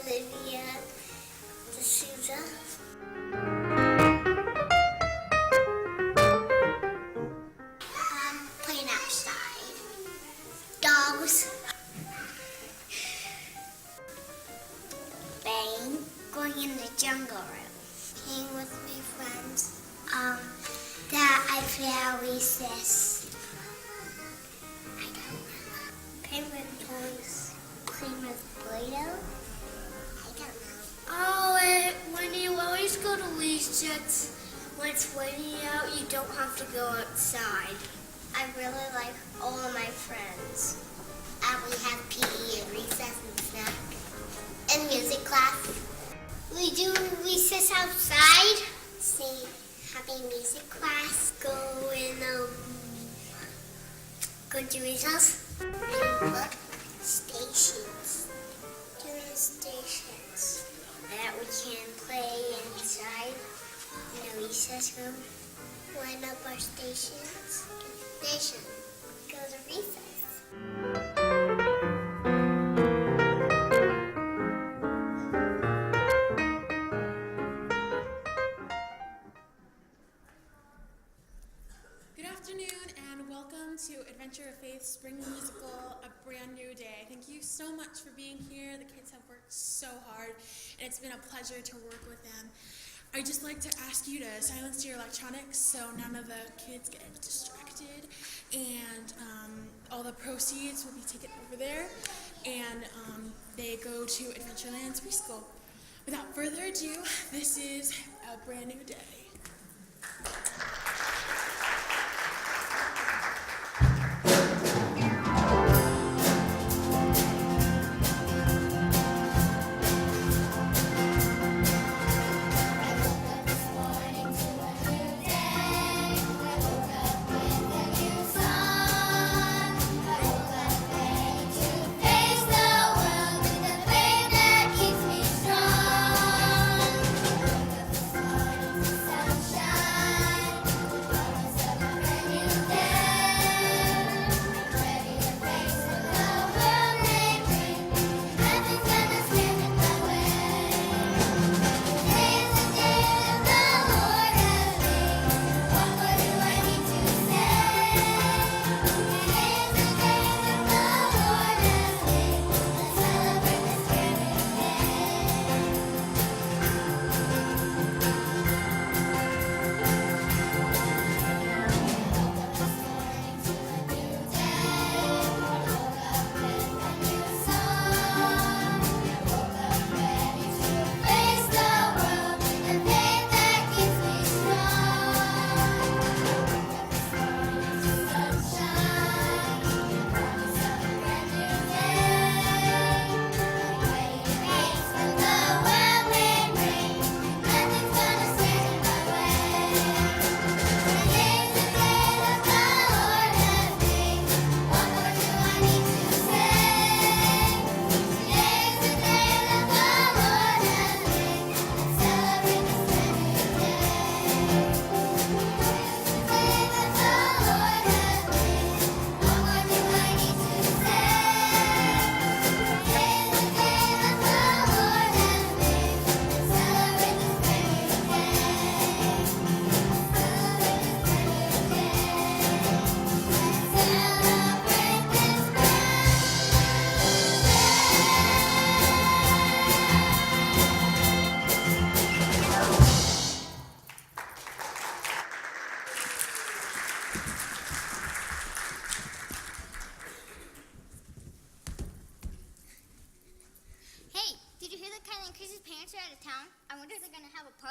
Olivia D'Souza. Playing outside. Dogs. Playing. Going in the jungle room. Playing with my friends. That I play at recess. I don't know. Playing with toys. Playing with Play-Doh. I don't know. Oh, when you always go to recess, when it's raining out, you don't have to go outside. I really like all of my friends. We have PE and recess and snack. And music class. We do recess outside. See, having music class. Go to recess. And look, stations. Different stations that we can play inside in the recess room. Line up our stations. Station. Go to recess. Good afternoon and welcome to Adventure of Faith Spring Musical, a brand new day. Thank you so much for being here. The kids have worked so hard and it's been a pleasure to work with them. I'd just like to ask you to silence your electronics so none of the kids get distracted, and all the proceeds will be taken over there and they go to Adventureland's preschool. Without further ado, this is a brand new day.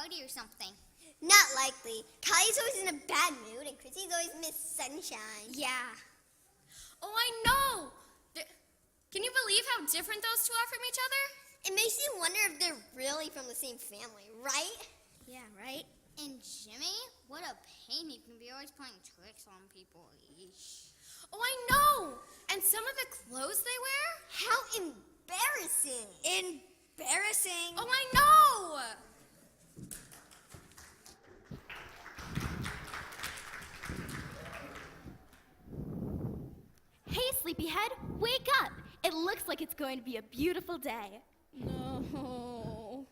Or something. Not likely. Kylie's always in a bad mood and Chrissy's always Miss Sunshine. Yeah. Oh, I know! Can you believe how different those two are from each other? It makes you wonder if they're really from the same family, right? Yeah, right? And Jimmy, what a pain he can be, always playing tricks on people. Eesh. Oh, I know! And some of the clothes they wear? How embarrassing! Embarrassing? Oh, I know! Hey, sleepyhead, wake up! It looks like it's going to be a beautiful day. No.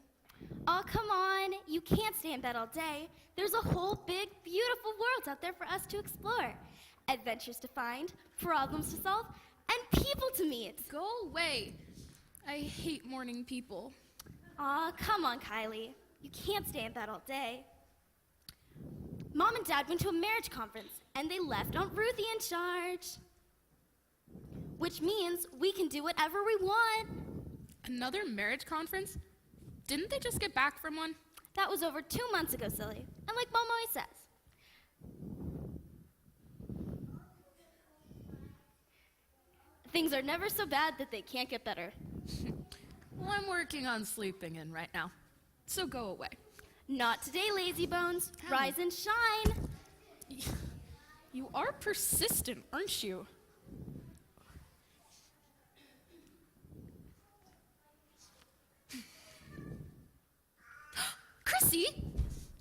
Oh, come on. You can't stay in bed all day. There's a whole big, beautiful world out there for us to explore. Adventures to find, problems to solve, and people to meet. Go away. I hate morning people. Aw, come on, Kylie. You can't stay in bed all day. Mom and Dad went to a marriage conference, and they left Aunt Ruthie in charge. Which means we can do whatever we want. Another marriage conference? Didn't they just get back from one? That was over 2 months ago, silly. And like Mom always says. Things are never so bad that they can't get better. Well, I'm working on sleeping in right now, so go away. Not today, lazy bones. Ow. Rise and shine. You are persistent, aren't you? Chrissy,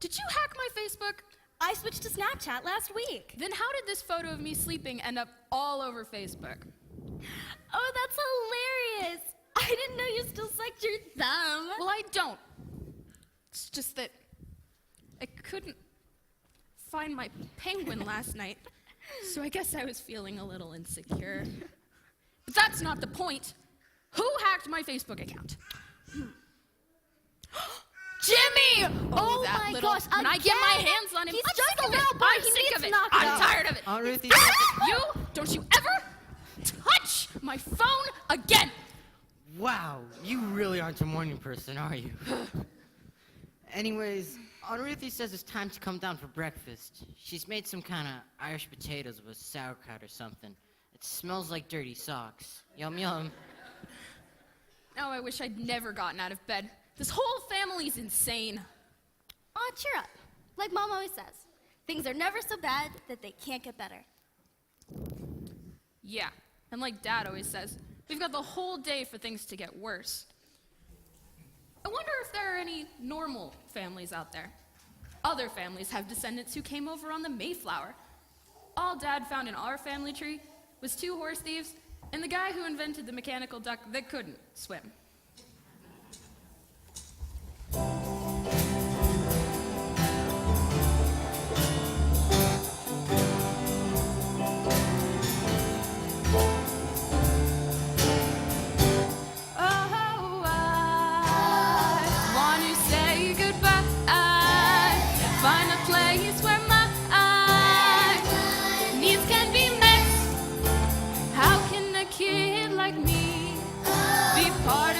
did you hack my Facebook? I switched to Snapchat last week. Then how did this photo of me sleeping end up all over Facebook? Oh, that's hilarious. I didn't know you still sucked your thumb. Well, I don't. It's just that I couldn't find my penguin last night, so I guess I was feeling a little insecure. But that's not the point. Who hacked my Facebook account? Jimmy! Oh that my little, gosh, when I get my again? hands on him, He's I'm just sick a of it. little boy. I'm He sick needs of to it. knock it I'm off. tired of it. Aunt Ruthie. You, don't you ever touch my phone again. Wow, you really aren't a morning person, are you? Anyways, Aunt Ruthie says it's time to come down for breakfast. She's made some kind of Irish potatoes with sauerkraut or something. It smells like dirty socks. Yum yum. Oh, I wish I'd never gotten out of bed. This whole family's insane. Aw, cheer up. Like Mom always says, things are never so bad that they can't get better. Yeah, and like Dad always says, we've got the whole day for things to get worse. I wonder if there are any normal families out there. Other families have descendants who came over on the Mayflower. All Dad found in our family tree was 2 horse thieves and the guy who invented the mechanical duck that couldn't swim. Oh, I want to say goodbye. Find a place where my needs can be met. How can a kid like me be part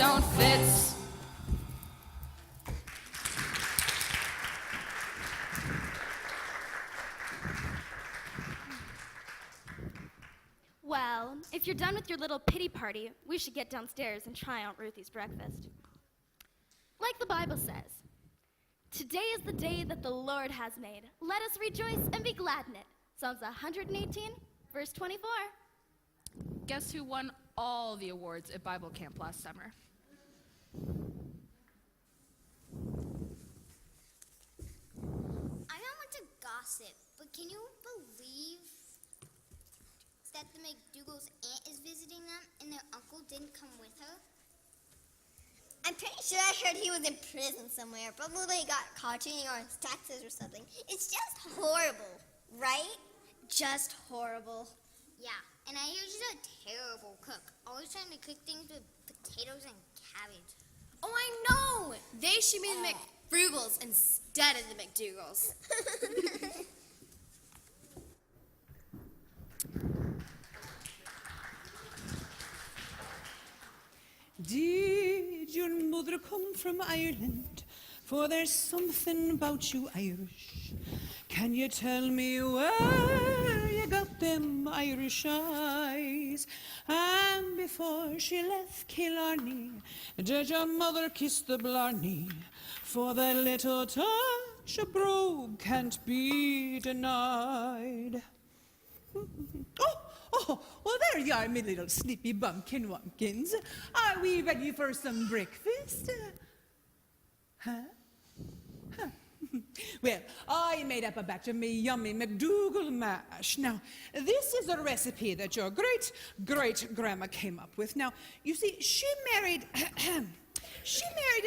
don't fit. Well, if you're done with your little pity party, we should get downstairs and try Aunt Ruthie's breakfast. Like the Bible says, today is the day that the Lord has made. Let us rejoice and be glad in it. Psalms 118, verse 24. Guess who won all the awards at Bible camp last summer? I don't want to gossip, but can you believe that the McDougal's aunt is visiting them and their uncle didn't come with her? I'm pretty sure I heard he was in prison somewhere. Probably got caught cheating on his taxes or something. It's just horrible, right? Just horrible. Yeah, and I hear she's a terrible cook, always trying to cook things with potatoes and cabbage. Oh, I know! They should be the McFrugals instead of the McDougals. Did your mother come from Ireland? For there's something about you Irish. Can you tell me where you got them Irish eyes? And before she left Killarney, did your mother kiss the blarney? For the little touch of brogue can't be denied. Oh, well, there you are, me little snippy bumpkin wumpkins. Are we ready for some breakfast? Huh? Well, I made up a batch of me yummy McDougal mash. Now, this is a recipe that your great-great-grandma came up with. Now, you see, she married an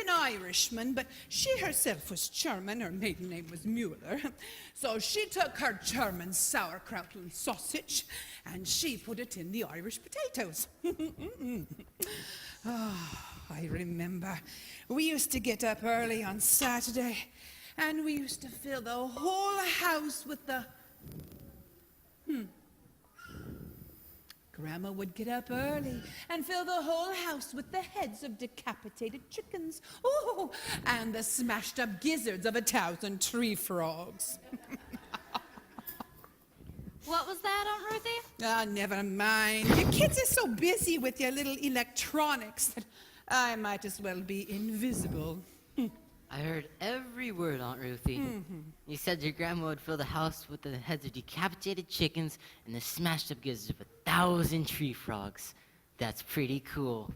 Irishman, but she herself was German. Her maiden name was Mueller. So she took her German sauerkraut and sausage, and she put it in the Irish potatoes. I remember. We used to get up early on Saturday, and we used to fill the whole house with the... Grandma would get up early and fill the whole house with the heads of decapitated chickens. Oh, and the smashed up gizzards of 1,000 tree frogs. What was that, Aunt Ruthie? Ah, never mind. You kids are so busy with your little electronics that I might as well be invisible. I heard every word, Aunt Ruthie. You said your grandma would fill the house with the heads of decapitated chickens and the smashed up gizzards of 1,000 tree frogs. That's pretty cool.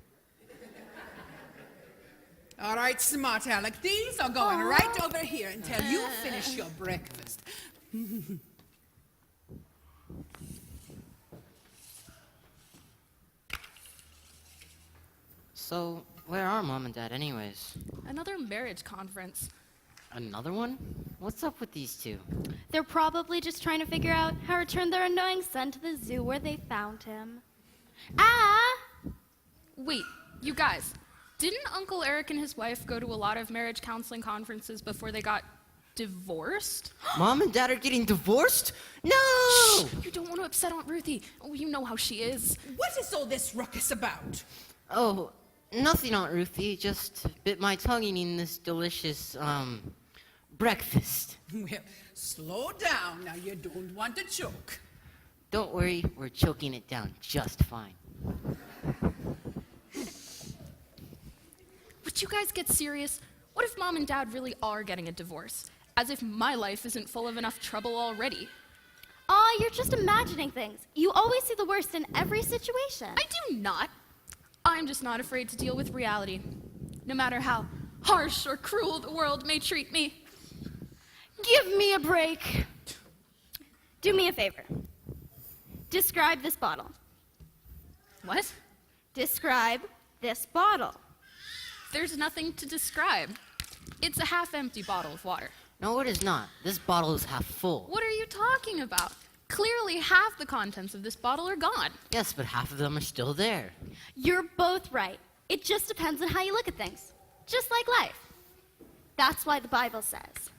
All right, smart Alec. These are going right over here until you finish your breakfast. So, where are Mom and Dad anyways? Another marriage conference. Another one? What's up with these two? They're probably just trying to figure out how to return their annoying son to the zoo where they found him. Wait, you guys, didn't Uncle Eric and his wife go to a lot of marriage counseling conferences before they got divorced? Mom and Dad are getting divorced? No! Shh, you don't want to upset Aunt Ruthie. Oh, you know how she is. What is all this ruckus about? Oh, nothing, Aunt Ruthie. Just bit my tongue eating this delicious, breakfast. Well, slow down. Now, you don't want to choke. Don't worry, we're choking it down just fine. Would you guys get serious? What if Mom and Dad really are getting a divorce? As if my life isn't full of enough trouble already. Aw, you're just imagining things. You always see the worst in every situation. I do not. I'm just not afraid to deal with reality, no matter how harsh or cruel the world may treat me. Give me a break. Do me a favor. Describe this bottle. What? Describe this bottle. There's nothing to describe. It's a half-empty bottle of water. No, it is not. This bottle is half full. What are you talking about? Clearly half the contents of this bottle are gone. Yes, but half of them are still there. You're both right. It just depends on how you look at things. Just like life. That's why the Bible says,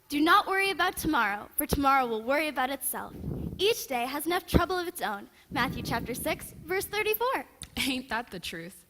"Do not worry about tomorrow, for tomorrow will worry about itself. Each day has enough trouble of its own." Matthew chapter 6, verse 34. Ain't that the truth?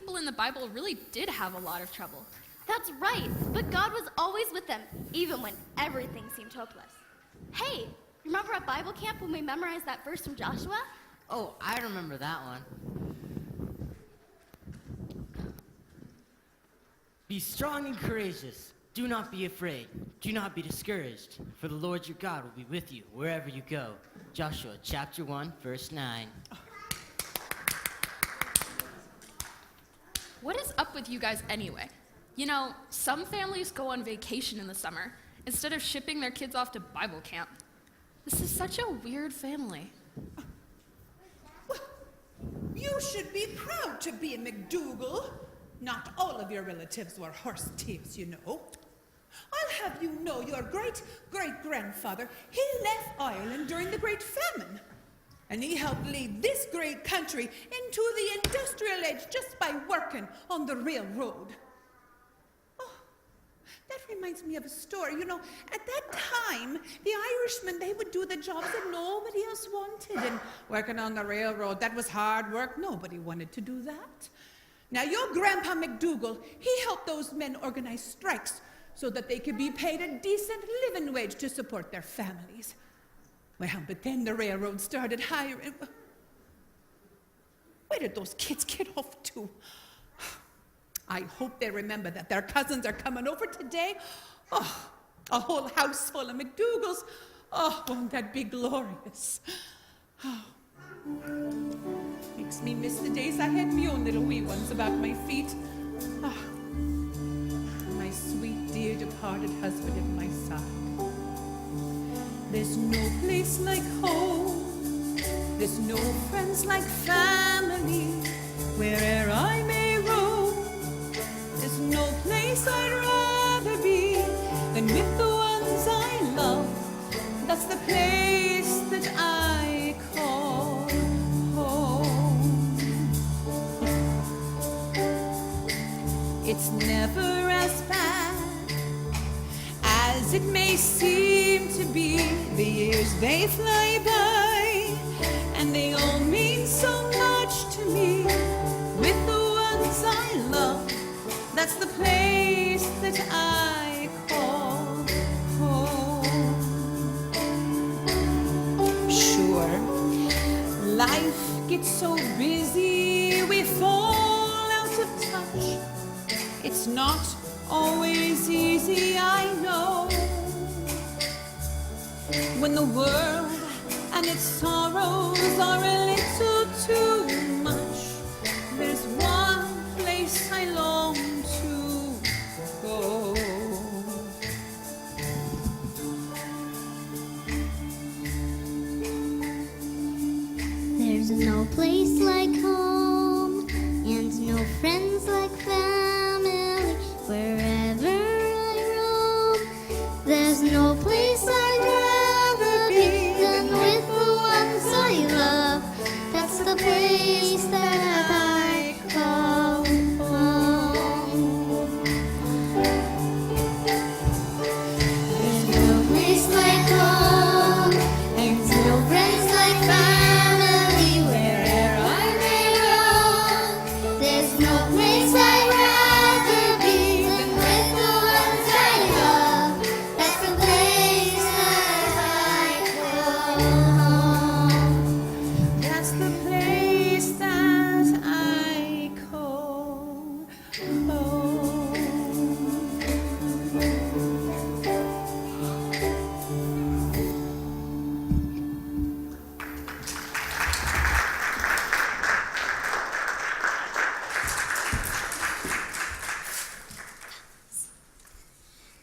people in the Bible really did have a lot of trouble. That's right, but God was always with them, even when everything seemed hopeless. Hey, remember at Bible camp when we memorized that verse from Joshua? Oh, I remember that one. Be strong and courageous. Do not be afraid. Do not be discouraged. For the Lord your God will be with you wherever you go. Joshua chapter 1, verse 9. What is up with you guys anyway? You know, some families go on vacation in the summer instead of shipping their kids off to Bible camp. This is such a weird family. Well, you should be proud to be a McDougal. Not all of your relatives were horse thieves, you know. I'll have you know your great-great-grandfather, he left Ireland during the Great Famine. And he helped lead this great country into the industrial age just by working on the railroad. Oh, that reminds me of a story. You know, at that time, the Irishmen, they would do the jobs that nobody else wanted. And working on the railroad, that was hard work. Nobody wanted to do that. Now, your Grandpa McDougal, he helped those men organize strikes so that they could be paid a decent living wage to support their families. Well, but then the railroad started hiring. Where did those kids get off to? I hope they remember that their cousins are coming over today. Oh, a whole house full of McDougals. Oh, won't that be glorious? Oh. Makes me miss the days I had my own little wee ones about my feet. Ah, my sweet, dear, departed husband at my side. There's no place like home. There's no friends like family. Where'er I may roam, there's no place I'd rather be than with the ones I love. That's the place that I call home. It's never as bad as it may seem to be. The years, they fly by, and they all mean so much to me. With the ones I love, that's the place that I call home. Sure, life gets so busy, we fall out of touch. It's not always easy, I know. When the world and its sorrows are a little too much, there's one place I long to go. There's no place like home, and no friends like family. Wherever I roam, there's no place I'd rather be than with the ones I love. That's the place that I call home. There's no place like home, and no friends like family. Wherever I may roam, there's no place I'd rather be than with the ones I love. That's the place that I call home. That's the place that I call home.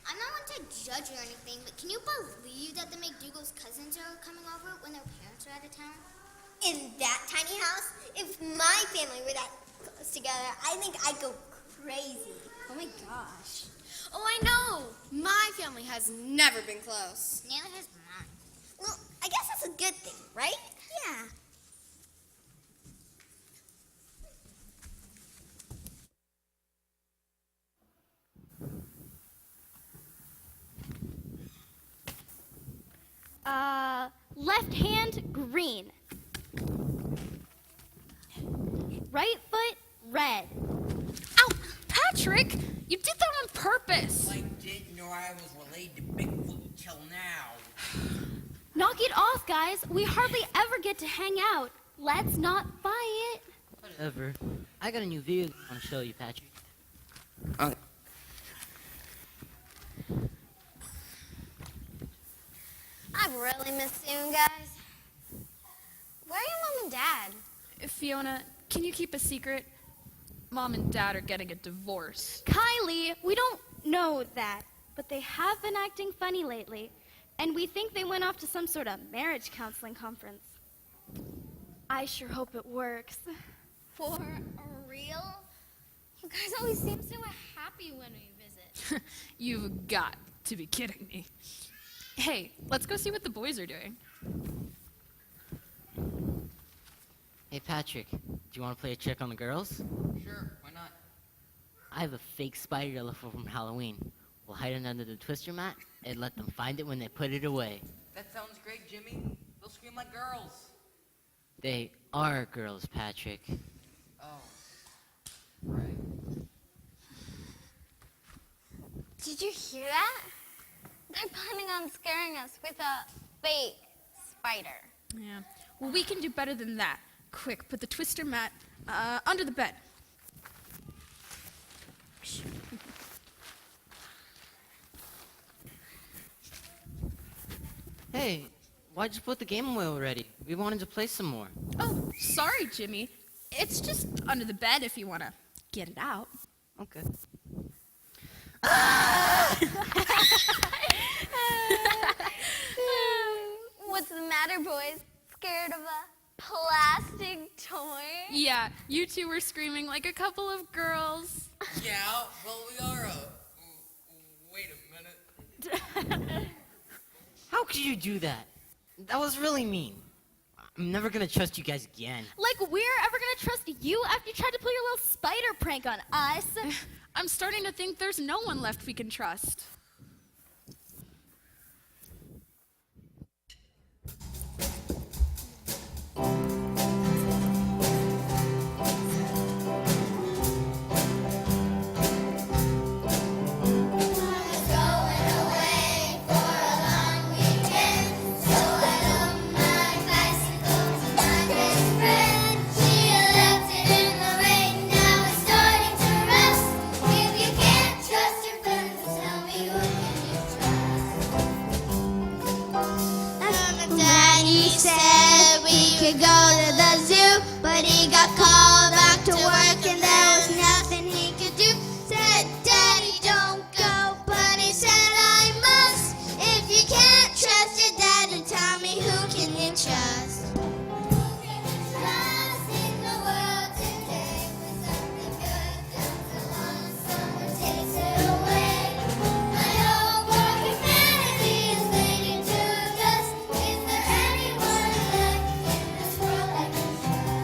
I'm not one to judge or anything, but can you believe that the McDougal's cousins are coming over when their parents are out of town? In that tiny house, if my family were that close together, I think I'd go crazy. Oh my gosh. Oh, I know. My family has never been close. Neither has mine. Well, I guess that's a good thing, right? Yeah. Left hand, green. Right foot, red. Patrick! You did that on purpose! I didn't know I was related to Bigfoot until now. Knock it off, guys. We hardly ever get to hang out. Let's not fight. Whatever. I got a new video I want to show you, Patrick. I've really missed seeing you guys. Where are your mom and dad? Fiona, can you keep a secret? Mom and Dad are getting a divorce. Kylie, we don't know that, but they have been acting funny lately, and we think they went off to some sort of marriage counseling conference. I sure hope it works. For real? You guys always seem so happy when we visit. You've got to be kidding me. Hey, let's go see what the boys are doing. Hey, Patrick, do you want to play a trick on the girls? Sure, why not? I have a fake spider elephant from Halloween. We'll hide it under the twister mat and let them find it when they put it away. That sounds great, Jimmy. They'll scream like girls. They are girls, Patrick. Oh, right. Did you hear that? They're planning on scaring us with a fake spider. Yeah. Well, we can do better than that. Quick, put the twister mat under the bed. Hey, why'd you put the game away already? We wanted to play some more. Oh, sorry, Jimmy. It's just under the bed if you want to get it out. Okay. What's the matter, boys? Scared of a plastic toy? Yeah, you two were screaming like a couple of girls. Yeah, well, we are, wait a minute. How could you do that? That was really mean. I'm never gonna trust you guys again. Like we're ever gonna trust you after you tried to pull your little spider prank on us? I'm starting to think there's no one left we can trust. Daddy said we could go to the zoo, but he got called back to work and there was nothing he could do. Said, Daddy, don't go, but he said I must. If you can't trust your dad, then tell me who can you trust? Who can you trust in the world today? When something good comes along, someone takes it away. My hope for humanity is waiting to dust. Is there anyone left in this world I can trust?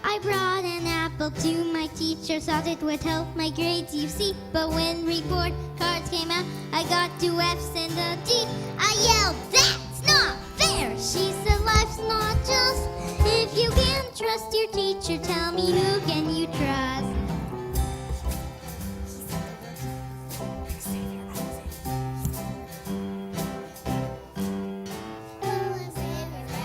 I brought an apple to my teacher, thought it would help my grades, you see. But when report cards came out, I got 2 F's and a D. I yelled, that's not fair! She said, life's not just. If you can't trust your teacher, tell me who can you trust?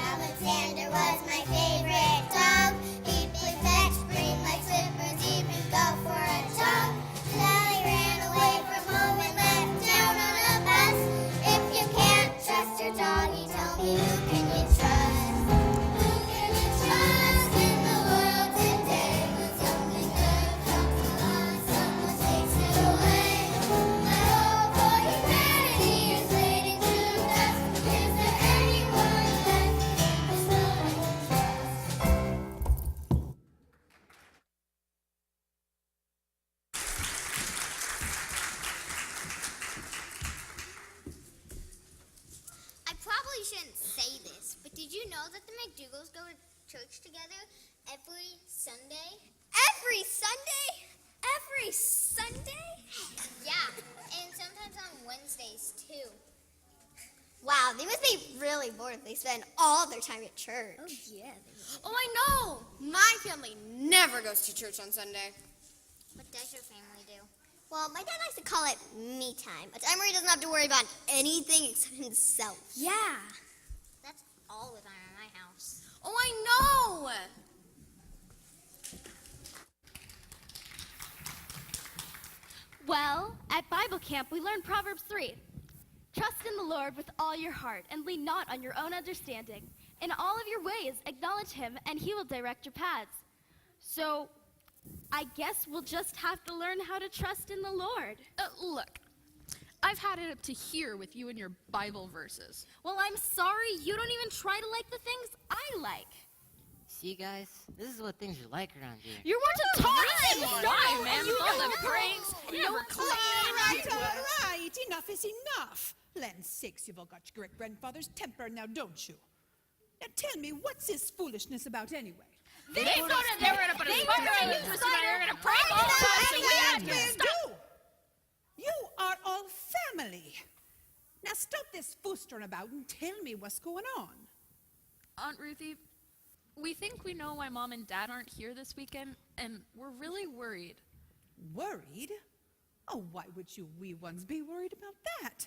Alexander was my favorite dog. He'd play fetch, bring my slippers, even go for a jog. Sally ran away from home and left town on a bus. If you can't trust your doggy, tell me who can you trust? Who can you trust in the world today? When something good comes along, someone takes it away. My hope for humanity is waiting to dust. Is there anyone left in this world I can trust? I probably shouldn't say this, but did you know that the McDougalls go to church together every Sunday? Every Sunday? Every Sunday? Yeah, and sometimes on Wednesdays too. Wow, they must be really really bored if they spend all their time at church. Oh, yeah. Oh, I know. My family never goes to church on Sunday. What does your family do? Well, my dad likes to call it me time, a time where he doesn't have to worry about anything except himself. Yeah. That's all the time in my house. Oh, I know. Well, at Bible camp, we learned Proverbs 3. Trust in the Lord with all your heart and lean not on your own understanding. In all of your ways, acknowledge him, and he will direct your paths. So, I guess we'll just have to learn how to trust in the Lord. Look, I've had it up to here with you and your Bible verses. Well, I'm sorry, you don't even try to like the things I like. See, guys, this is what things are like around here. You want to talk to me? Why, man? With all the pranks, All right. Enough is enough. Land's sakes, you've all got your great-grandfather's temper now, don't you? Now tell me, what's this foolishness about anyway? They thought that they were going to put a sparkler in the twisty and they were going to prank all of us, and we had to stop. You are all family. Now stop this foostering about and tell me what's going on. Aunt Ruthie, we think we know why Mom and Dad aren't here this weekend, and we're really worried. Worried? Oh, why would you wee ones be worried about that?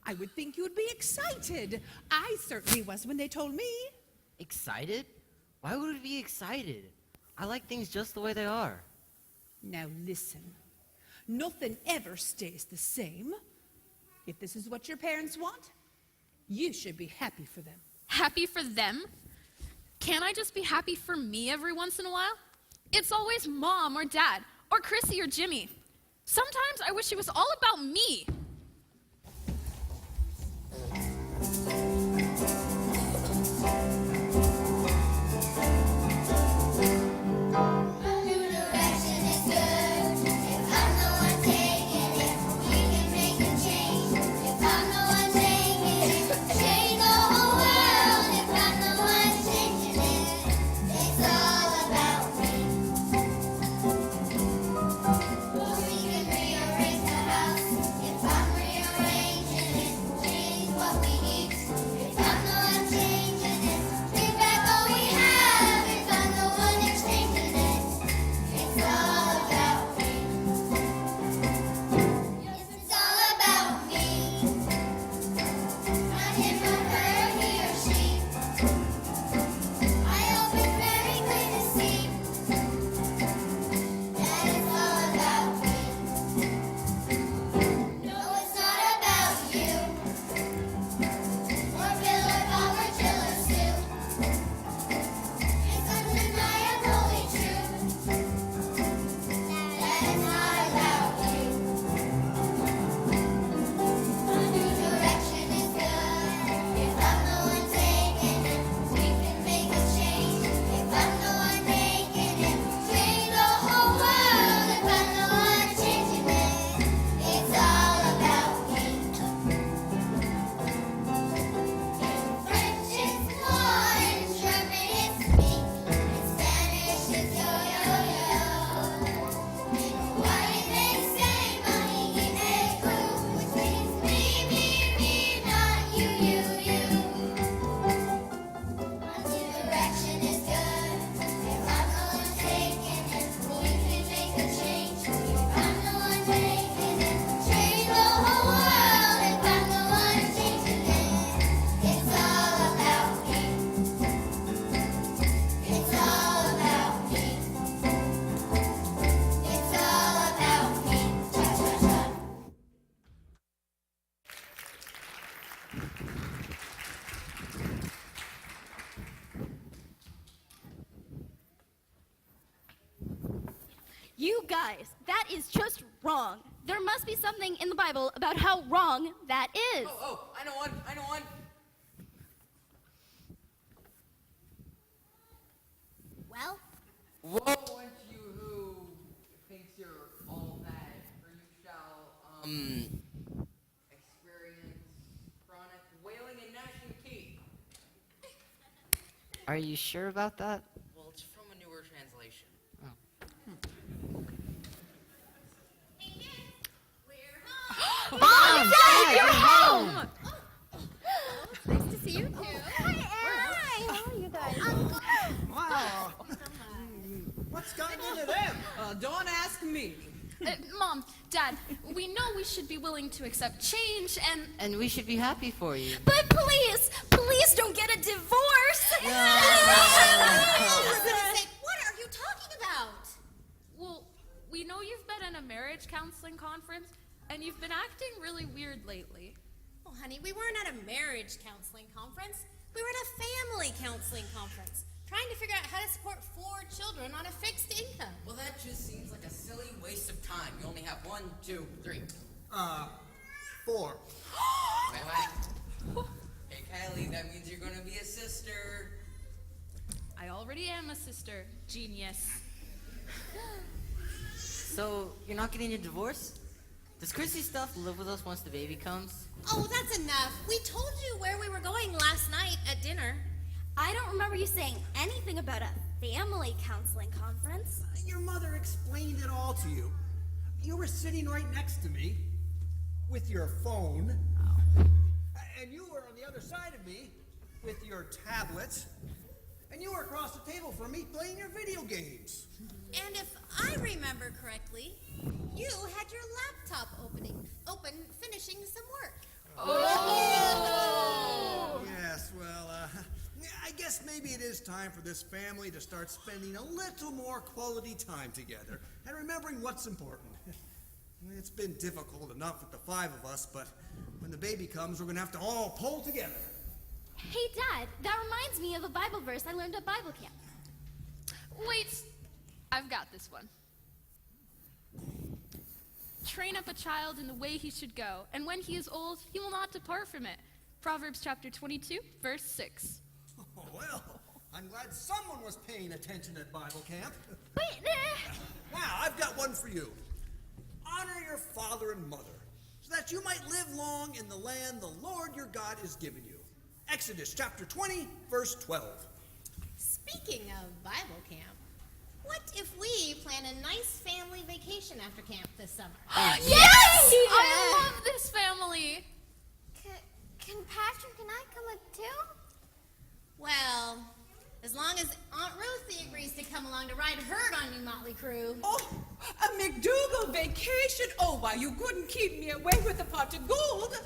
I would think you'd be excited. I certainly was when they told me. Excited? Why would we be excited? I like things just the way they are. Now listen, nothing ever stays the same. If this is what your parents want, you should be happy for them. Happy for them? Can't I just be happy for me every once in a while? It's always Mom or Dad, or Chrissy or Jimmy. Sometimes I wish it was all about me. You guys, that is just wrong. There must be something in the Bible about how wrong that is. Oh, I know one. Well, Woe unto you who thinks you're all that, for you shall, experience chronic wailing and gnashing of teeth. Are you sure about that? Well, it's from a newer translation. Mom, Dad, you're home! Nice to see you too. ask me. Mom, Dad, we know we should be willing to accept change And we should be happy for you. But please don't get a divorce. For goodness sake, what are you talking about? Well, we know you've been in a marriage counseling conference, and you've been acting really weird lately. Oh, honey, we weren't at a marriage counseling conference. We were at a family counseling conference, trying to figure out how to support 4 children on a fixed income. Well, that just seems like a silly waste of time. You only have 1, 2, 3. 4. Wait. Hey, Kylie, that means you're gonna be a sister. I already am a sister, genius. So, you're not getting a divorce? Does Chrissy Stuff live with us once the baby comes? Oh, that's enough. We told you where we were going last night at dinner. I don't remember you saying anything about a family counseling conference. Your mother explained it all to you. You were sitting right next to me with your phone. And you were on the other side of me with your tablet. And you were across the table from me playing your video games. And if I remember correctly, you had your laptop open, finishing some work. Yes, well, I guess maybe it is time for this family to start spending a little more quality time together and remembering what's important. It's been difficult enough with the 5 of us, but when the baby comes, we're going to have to all pull together. Hey, Dad, that reminds me of a Bible verse I learned at Bible camp. Wait, I've got this one. Train up a child in the way he should go, and when he is old, he will not depart from it. Proverbs chapter 22, verse 6. Oh, well, I'm glad someone was paying attention at Bible camp. Wait, Now, I've got one for you. Honor your father and mother, so that you might live long in the land the Lord your God has given you. Exodus chapter 20, verse 12. Speaking of Bible camp, what if we plan a nice family vacation after camp this summer? Yes! I love this family. Can Patrick and I come up too? Well, as long as Aunt Ruthie agrees to come along to ride herd on you, Motley Crew. Oh, a McDougal vacation? Oh, why, you couldn't keep me away with a pot of gold.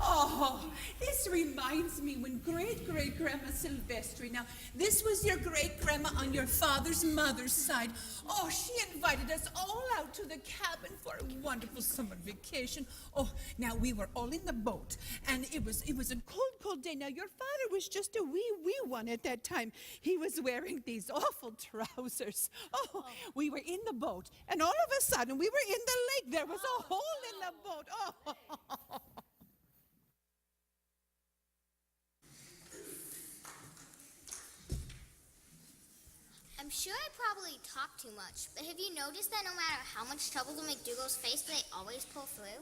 Oh, this reminds me when great-great-grandma Silvestri, now, this was your great-grandma on your father's mother's side. Oh, she invited us all out to the cabin for a wonderful summer vacation. Oh, now, we were all in the boat, and it was a cold day. Now, your father was just a wee one at that time. He was wearing these awful trousers. Oh, we were in the boat, and all of a sudden, we were in the lake. There was a hole in the boat. Oh, I'm sure I probably talk too much, but have you noticed that no matter how much trouble the McDougal's face, they always pull through?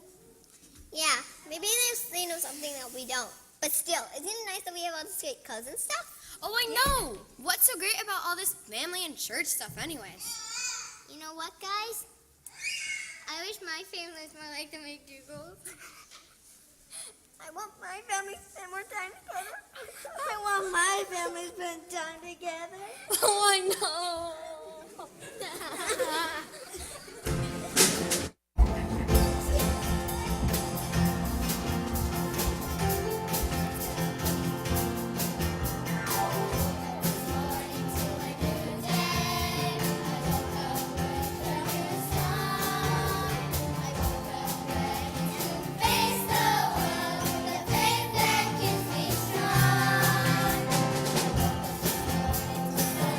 Yeah, maybe they know something that we don't. But still, isn't it nice that we have all this great cousin stuff? Oh, I know! What's so great about all this family and church stuff anyways? You know what, guys? I wish my family was more like the McDougal's. I want my family to spend more time together. I want my family to spend time together. Oh, I know!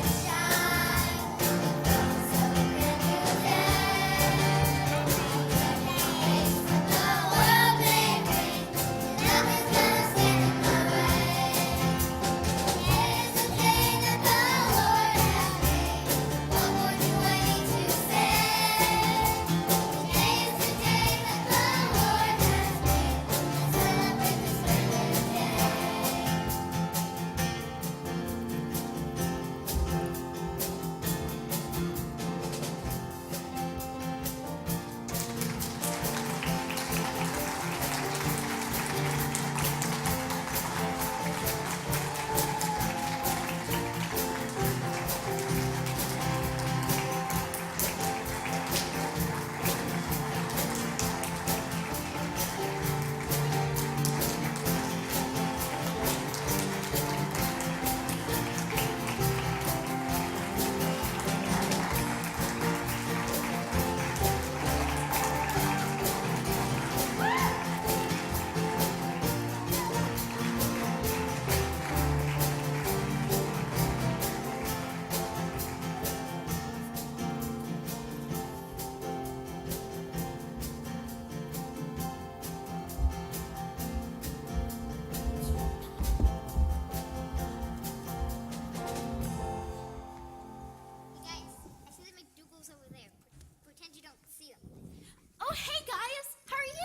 Sunshine, so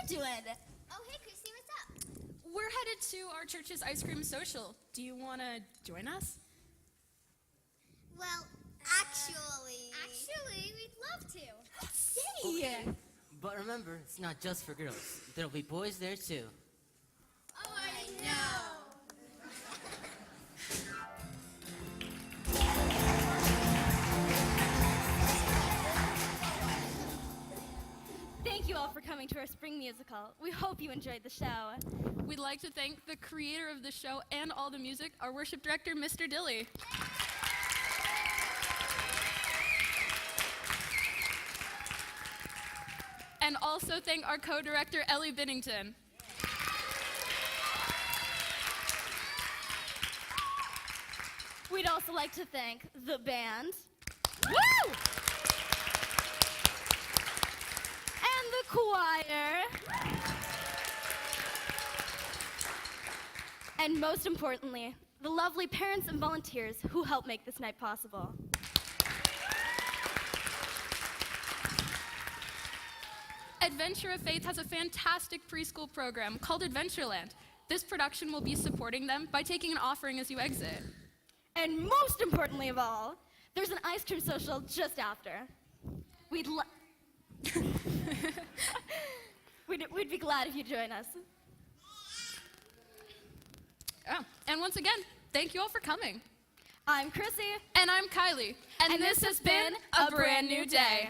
doing? Oh, hey, Christy, what's up? We're headed to our church's ice cream social. Do you want to join us? Well, actually, we'd love to. Hey! But remember, it's not just for girls. There'll be boys there too. Oh, I know. Thank you all for coming to our spring musical. We hope you enjoyed the show. We'd like to thank the creator of the show and all the music, our worship director, Mr. Dilly. And also thank our co-director, Ellie Binnington. We'd also like to thank the band. Woo! And the choir. And most importantly, the lovely parents and volunteers who help make this night possible. Adventure of Faith has a fantastic preschool program called Adventureland. This production will be supporting them by taking an offering as you exit. And most importantly of all, there's an ice cream social just after. We'd be glad if you join us. Oh, and once again, thank you all for coming. I'm Chrissy. And I'm Kylie. And this has been A Brand New Day.